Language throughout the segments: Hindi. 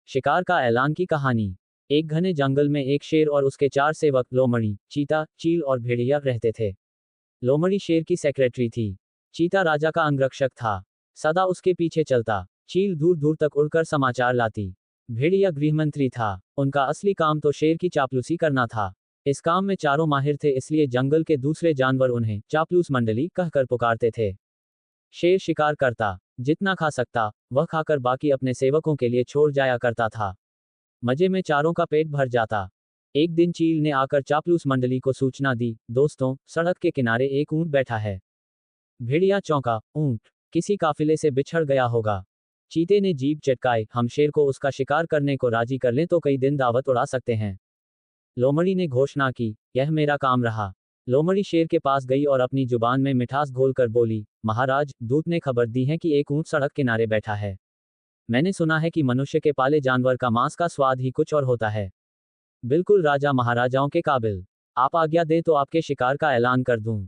शिकार का ऐलान की कहानी। एक घने जंगल में एक शेर और उसके 4 सेवक लोमड़ी, चीता, चील और भेड़िया रहते थे। लोमड़ी शेर की सेक्रेटरी थी। चीता राजा का अंगरक्षक था, सदा उसके पीछे चलता। चील दूर दूर तक उड़कर समाचार लाती। भेड़िया गृहमंत्री था, उनका असली काम तो शेर की चापलूसी करना था। इस काम में चारों माहिर थे, इसलिए जंगल के दूसरे जानवर उन्हें चापलूस मंडली कहकर पुकारते थे। शेर शिकार करता, जितना खा सकता वह खाकर बाकी अपने सेवकों के लिए छोड़ जाया करता था। मजे में चारों का पेट भर जाता। एक दिन चील ने आकर चापलूस मंडली को सूचना दी, दोस्तों, सड़क के किनारे एक ऊंट बैठा है। भेड़िया चौंका, ऊंट? किसी काफिले से बिछड़ गया होगा। चीते ने जीभ चटकाई, हम शेर को उसका शिकार करने को राजी कर लें तो कई दिन दावत उड़ा सकते हैं। लोमड़ी ने घोषणा की, यह मेरा काम रहा। लोमड़ी शेर के पास गई और अपनी जुबान में मिठास घोलकर बोली, महाराज, दूत ने खबर दी है कि एक ऊंट सड़क किनारे बैठा है। मैंने सुना है कि मनुष्य के पाले जानवर का मांस का स्वाद ही कुछ और होता है। बिल्कुल राजा महाराजाओं के काबिल। आप आज्ञा दें तो आपके शिकार का ऐलान कर दूं।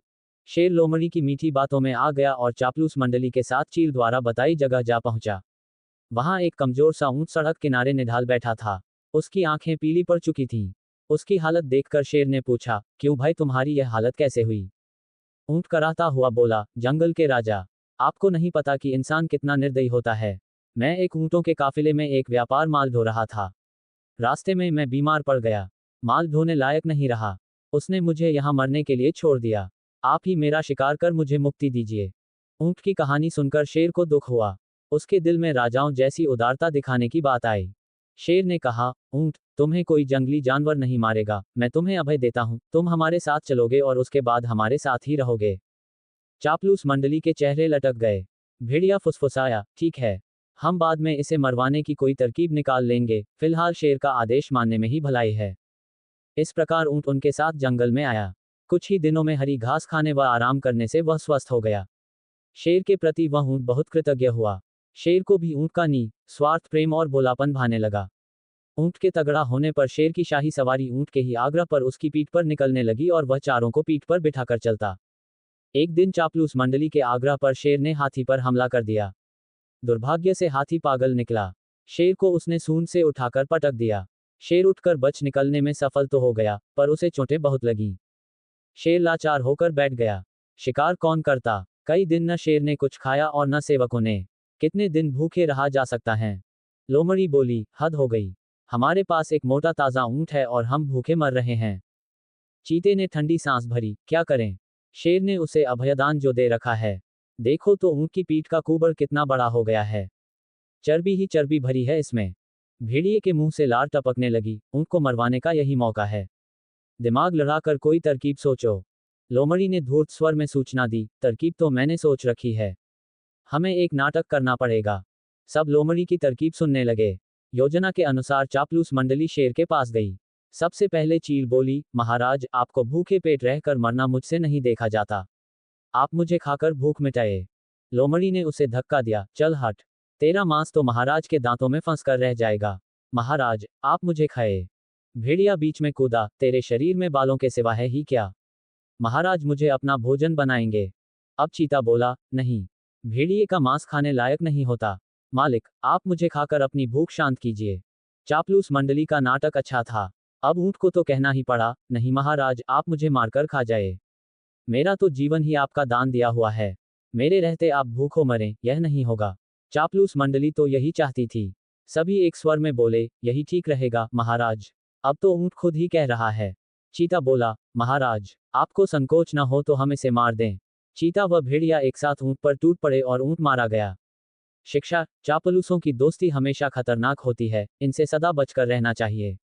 शेर लोमड़ी की मीठी बातों में आ गया और चापलूस मंडली के साथ चील द्वारा बताई जगह जा पहुंचा। वहां एक कमजोर सा ऊंट सड़क किनारे निढाल बैठा था। उसकी आंखें पीली पड़ चुकी थीं। उसकी हालत देखकर शेर ने पूछा, क्यों भाई, तुम्हारी यह हालत कैसे हुई? ऊंट कराहता हुआ बोला, जंगल के राजा, आपको नहीं पता कि इंसान कितना निर्दयी होता है। मैं एक ऊंटों के काफिले में एक व्यापार माल ढो रहा था। रास्ते में मैं बीमार पड़ गया। माल ढोने लायक नहीं रहा। उसने मुझे यहां मरने के लिए छोड़ दिया। आप ही मेरा शिकार कर मुझे मुक्ति दीजिए। ऊंट की कहानी सुनकर शेर को दुख हुआ। उसके दिल में राजाओं जैसी उदारता दिखाने की बात आई। शेर ने कहा, ऊंट, तुम्हें कोई जंगली जानवर नहीं मारेगा। मैं तुम्हें अभय देता हूं, तुम हमारे साथ चलोगे और उसके बाद हमारे साथ ही रहोगे। चापलूस मंडली के चेहरे लटक गए। भेड़िया फुसफुसाया, ठीक है, हम बाद में इसे मरवाने की कोई तरकीब निकाल लेंगे, फिलहाल शेर का आदेश मानने में ही भलाई है। इस प्रकार ऊंट उनके साथ जंगल में आया। कुछ ही दिनों में हरी घास खाने व आराम करने से वह स्वस्थ हो गया। शेर के प्रति वह ऊंट बहुत कृतज्ञ हुआ। शेर को भी ऊंट का स्वार्थ प्रेम और भोलापन भाने लगा। ऊंट के तगड़ा होने पर शेर की शाही सवारी ऊंट के ही आग्रह पर उसकी पीठ पर निकलने लगी और वह चारों को पीठ पर बिठाकर चलता। एक दिन चापलूस मंडली के आग्रह पर शेर ने हाथी पर हमला कर दिया। दुर्भाग्य से हाथी पागल निकला। शेर को उसने सूंड से उठाकर पटक दिया। शेर उठकर बच निकलने में सफल तो हो गया, पर उसे चोटें बहुत लगीं। शेर लाचार होकर बैठ गया। शिकार कौन करता? कई दिन न शेर ने कुछ खाया और न सेवकों ने। कितने दिन भूखे रहा जा सकता है? लोमड़ी बोली, हद हो गई। हमारे पास एक मोटा ताजा ऊंट है और हम भूखे मर रहे हैं। चीते ने ठंडी सांस भरी, क्या करें? शेर ने उसे अभयदान जो दे रखा है। देखो तो ऊंट की पीठ का कुबड़ कितना बड़ा हो गया है। चर्बी ही चर्बी भरी है इसमें। भेड़िए के मुंह से लार टपकने लगी, ऊंट को मरवाने का यही मौका है। दिमाग लड़ाकर कोई तरकीब सोचो। लोमड़ी ने धूर्त स्वर में सूचना दी, तरकीब तो मैंने सोच रखी है। हमें एक नाटक करना पड़ेगा। सब लोमड़ी की तरकीब सुनने लगे। योजना के अनुसार चापलूस मंडली शेर के पास गई। सबसे पहले चील बोली, महाराज, आपको भूखे पेट रहकर मरना मुझसे नहीं देखा जाता। आप मुझे खाकर भूख मिटाए। लोमड़ी ने उसे धक्का दिया, चल हट, तेरा मांस तो महाराज के दांतों में फंस कर रह जाएगा। महाराज, आप मुझे खाए। भेड़िया बीच में कूदा, तेरे शरीर में बालों के सिवा है ही क्या? महाराज मुझे अपना भोजन बनाएंगे। अब चीता बोला, नहीं, भेड़िए का मांस खाने लायक नहीं होता। मालिक, आप मुझे खाकर अपनी भूख शांत कीजिए। चापलूस मंडली का नाटक अच्छा था। अब ऊंट को तो कहना ही पड़ा, नहीं महाराज, आप मुझे मारकर खा जाए। मेरा तो जीवन ही आपका दान दिया हुआ है। मेरे रहते आप भूखों मरें, यह नहीं होगा। चापलूस मंडली तो यही चाहती थी। सभी एक स्वर में बोले, यही ठीक रहेगा महाराज। अब तो ऊंट खुद ही कह रहा है। चीता बोला, महाराज, आपको संकोच न हो तो हम इसे मार दें। चीता व भेड़िया एक साथ ऊंट पर टूट पड़े और ऊंट मारा गया। शिक्षा, चापलूसों की दोस्ती हमेशा खतरनाक होती है, इनसे सदा बचकर रहना चाहिए।